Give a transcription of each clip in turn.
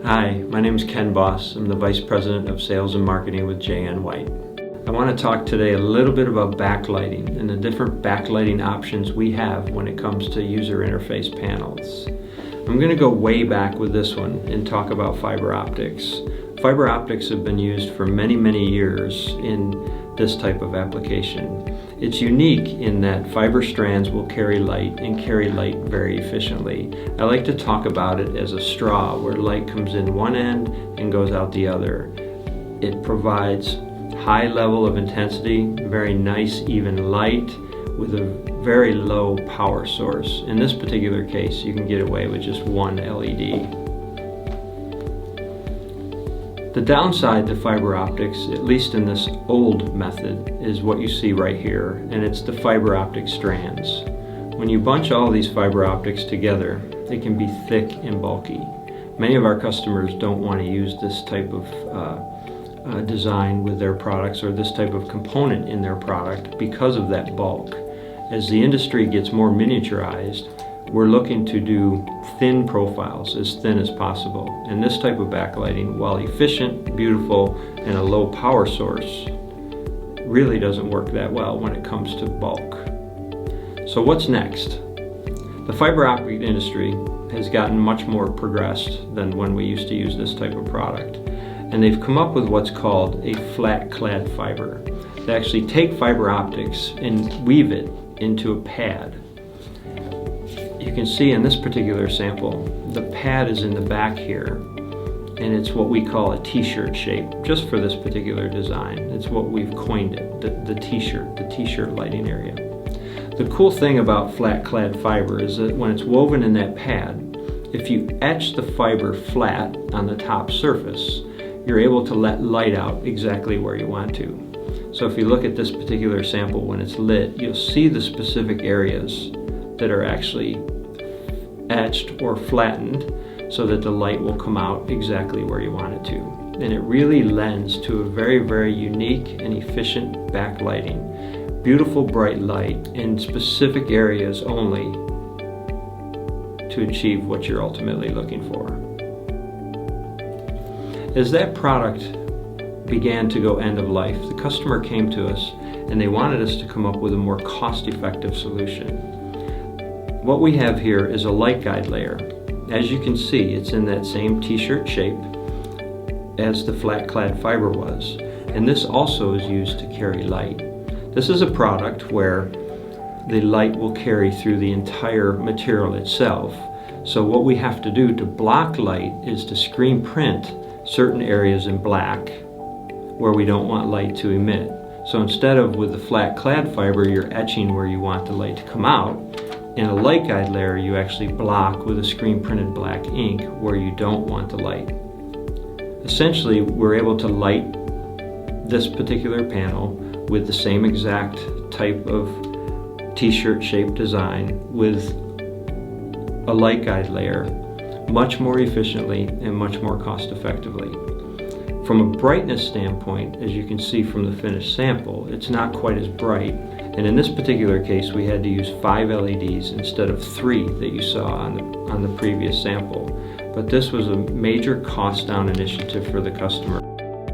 Hi, my name is Ken Boss. I'm the Vice President of Sales and Marketing with J.N. White. I want to talk today a little bit about backlighting and the different backlighting options we have when it comes to user interface panels. I'm going to go way back with this one and talk about fiber optics. Fiber optics have been used for many years in this type of application. It's unique in that fiber strands will carry light and carry light very efficiently. I like to talk about it as a straw where light comes in one end and goes out the other. It provides high level of intensity, very nice even light with a very low power source. In this particular case, you can get away with just one LED. The downside to fiber optics, at least in this old method, is what you see right here, and it's the fiber optic strands. When you bunch all these fiber optics together, they can be thick and bulky. Many of our customers don't want to use this type of design with their products or this type of component in their product because of that bulk. As the industry gets more miniaturized, we're looking to do thin profiles, as thin as possible. And this type of backlighting, while efficient, beautiful, and a low power source, really doesn't work that well when it comes to bulk. So what's next? The fiber optic industry has gotten much more progressed than when we used to use this type of product. And they've come up with what's called a flat clad fiber. They actually take fiber optics and weave it into a pad. You can see in this particular sample, the pad is in the back here, and it's what we call a t-shirt shape, just for this particular design. It's what we've coined it, the t-shirt lighting area. The cool thing about flat clad fiber is that when it's woven in that pad, if you etch the fiber flat on the top surface, you're able to let light out exactly where you want to. So if you look at this particular sample when it's lit, you'll see the specific areas that are actually etched or flattened so that the light will come out exactly where you want it to. And it really lends to a very unique and efficient backlighting. Beautiful bright light in specific areas only to achieve what you're ultimately looking for. As that product began to go end of life, the customer came to us and they wanted us to come up with a more cost-effective solution. What we have here is a light guide layer. As you can see, it's in that same t-shirt shape as the flat clad fiber was, and this also is used to carry light. This is a product where the light will carry through the entire material itself. So what we have to do to block light is to screen print certain areas in black where we don't want light to emit. So instead of with the flat clad fiber, you're etching where you want the light to come out. In a light guide layer, you actually block with a screen printed black ink where you don't want the light. Essentially, we're able to light this particular panel with the same exact type of t-shirt shaped design with a light guide layer much more efficiently and much more cost effectively. From a brightness standpoint, as you can see from the finished sample, it's not quite as bright. And in this particular case, we had to use 5 LEDs instead of 3 that you saw on the previous sample. But this was a major cost down initiative for the customer.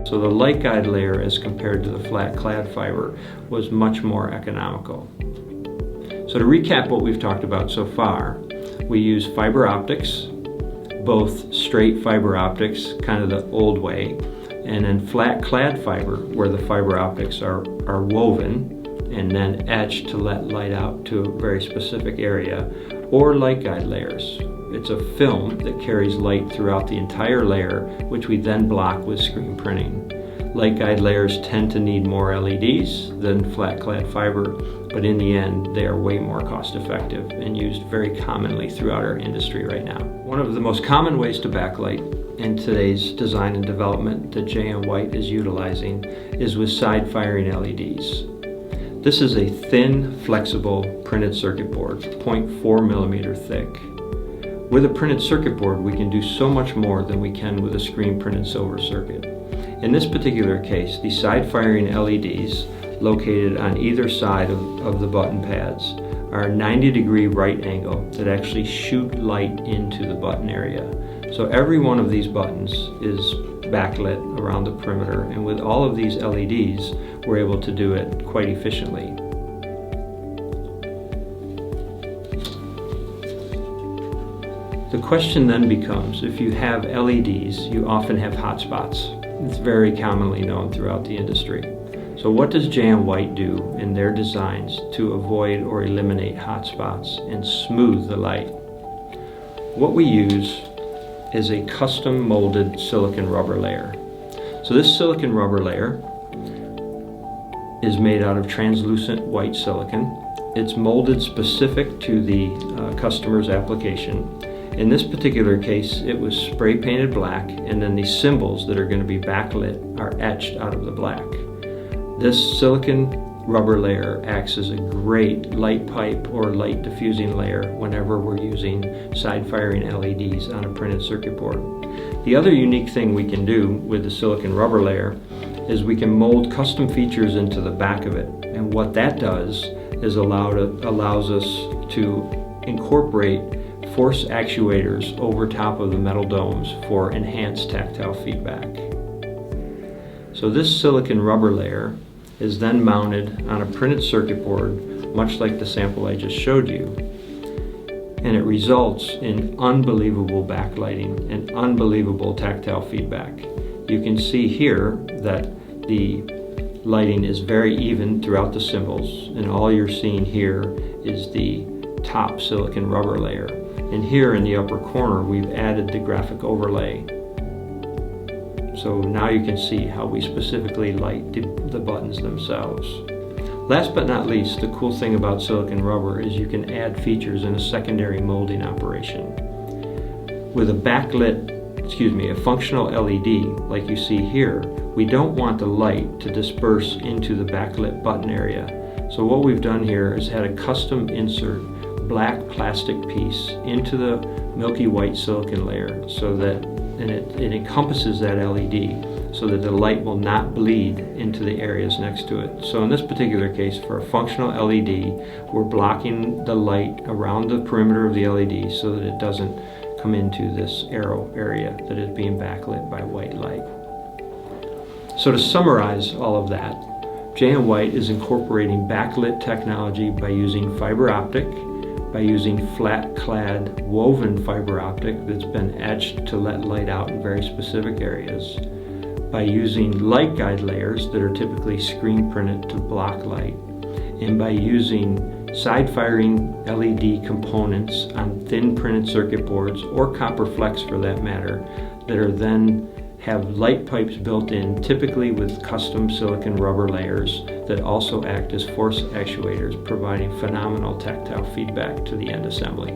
So the light guide layer as compared to the flat clad fiber was much more economical. So to recap what we've talked about so far, we use fiber optics, both straight fiber optics, kind of the old way, and then flat clad fiber where the fiber optics are woven and then etched to let light out to a very specific area, or light guide layers. It's a film that carries light throughout the entire layer, which we then block with screen printing. Light guide layers tend to need more LEDs than flat clad fiber, but in the end, they are way more cost effective and used very commonly throughout our industry right now. One of the most common ways to backlight in today's design and development that J.N. White is utilizing is with side-firing LEDs. This is a thin, flexible printed circuit board, 0.4 millimeter thick. With a printed circuit board, we can do so much more than we can with a screen printed silver circuit. In this particular case, the side-firing LEDs located on either side of the button pads are a 90-degree right angle that actually shoot light into the button area. So every one of these buttons is backlit around the perimeter, and with all of these LEDs, we're able to do it quite efficiently. The question then becomes, if you have LEDs, you often have hot spots. It's very commonly known throughout the industry. So what does J&M White do in their designs to avoid or eliminate hot spots and smooth the light? What we use is a custom molded silicone rubber layer. So this silicone rubber layer is made out of translucent white silicone. It's molded specific to the customer's application. In this particular case, it was spray painted black, and then these symbols that are going to be backlit are etched out of the black. This silicone rubber layer acts as a great light pipe or light diffusing layer whenever we're using side-firing LEDs on a printed circuit board. The other unique thing we can do with the silicone rubber layer is we can mold custom features into the back of it. And what that does is allows us to incorporate force actuators over top of the metal domes for enhanced tactile feedback. So this silicone rubber layer is then mounted on a printed circuit board, much like the sample I just showed you. And it results in unbelievable backlighting and unbelievable tactile feedback. You can see here that the lighting is very even throughout the symbols, and all you're seeing here is the top silicone rubber layer. And here in the upper corner, we've added the graphic overlay. So now you can see how we specifically light the buttons themselves. Last but not least, the cool thing about silicone rubber is you can add features in a secondary molding operation. With a functional LED like you see here, we don't want the light to disperse into the backlit button area. So what we've done here is had a custom insert black plastic piece into the milky white silicone layer so that it encompasses that LED so that the light will not bleed into the areas next to it. So in this particular case, for a functional LED, we're blocking the light around the perimeter of the LED so that it doesn't come into this arrow area that is being backlit by white light. So to summarize all of that, J&M White is incorporating backlit technology by using fiber optic, by using flat clad woven fiber optic that's been etched to let light out in very specific areas, by using light guide layers that are typically screen printed to block light, and by using side-firing LED components on thin printed circuit boards or copper flex for that matter, that are then have light pipes built in, typically with custom silicone rubber layers that also act as force actuators, providing phenomenal tactile feedback to the end assembly.